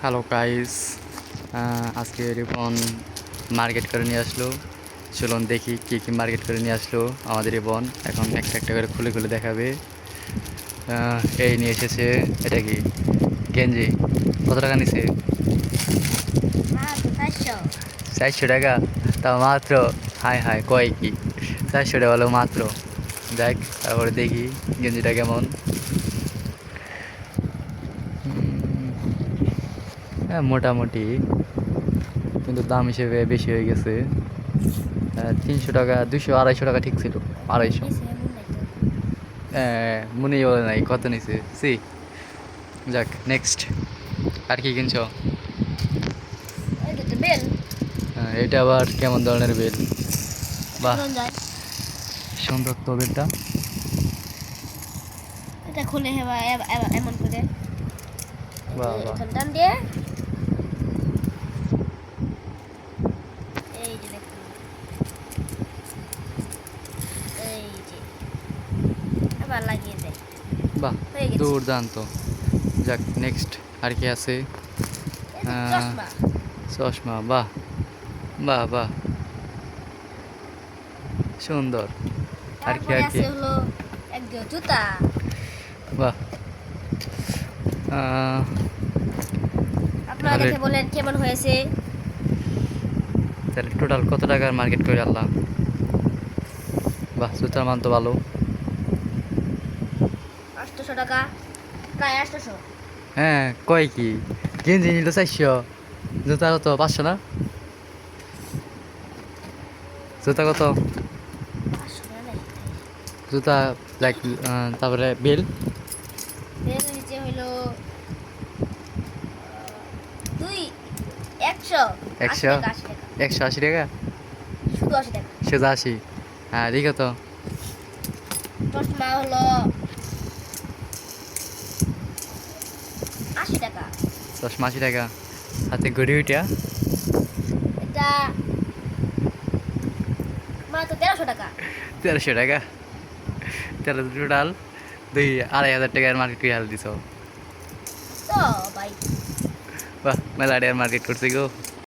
Hello guys, আজকে Ripon market করে নিয়ে আসলো। চলুন দেখি কী কী মার্কেট করে নিয়ে আসলো আমাদের রিপন। এখন একটা একটা করে খুলে খুলে দেখাবে। এই নিয়ে এসেছে, এটা কি গেঞ্জি? কত টাকা নিছে? 400 টাকা? তা মাত্র? হাই হাই, কয় কি 400 টাকা হলো মাত্র? দেখ, তারপরে দেখি গেঞ্জিটা কেমন। হ্যাঁ, মোটামুটি, কিন্তু দাম হিসেবে বেশি হয়ে গেছে। 300 টাকা, 200, 250 টাকা ঠিক ছিল। 250 মনেই বলে নাই কত নিছে। সি, যাক নেক্সট। আর কি কিনছো? এটা আবার কেমন ধরনের বেল? বাহ, সুন্দর তো বেলটা। এটা খুলে হেবা এমন করে বাহ বাহ, টান দিয়ে এই যে দেখুন, এই যে আবার লাগিয়ে দেয়। বাহ, হয়ে গেছে। দুর্দান্ত। যাক নেক্সট। আর কি আছে? এই যে চশমা। চশমা, বাহ বাহ বাহ, সুন্দর। আর কি তারপরে আর কি? আছে হলো এক জুতা। বাহ। আহ, আপনারা তাহলে দেখে বলেন কেমন হয়েছে। তাহলে টোটাল কত টাকার মার্কেট করে আনলাম? বাহ, জুতার মান তো ভালো। 800 টাকা, প্রায় 800। হ্যাঁ, কয় কি, গেঞ্জি নিল 400, জুতা কত 500 না? জুতা কত? 500 না নাই, জুতা লাইক, তারপরে বেল? এর নিচে হলো 100 একশো? 80 টাকা, 80 টাকা, 180 টাকা? শুধু 80 টাকা। সোজা 80? হ্যাঁ, ঠিক তো। চশমা হলো 80 টাকা। চশমা 80 টাকা? হাতে ঘড়ি ওইটা? এটা মাত্র 1300 টাকা। 1300 টাকা? তাহলে টোটাল 2-2,500 টাকার মার্কেট করে হাল দিছ। তো ভাই, বাহ, মেলা মার্কেট করছে গো।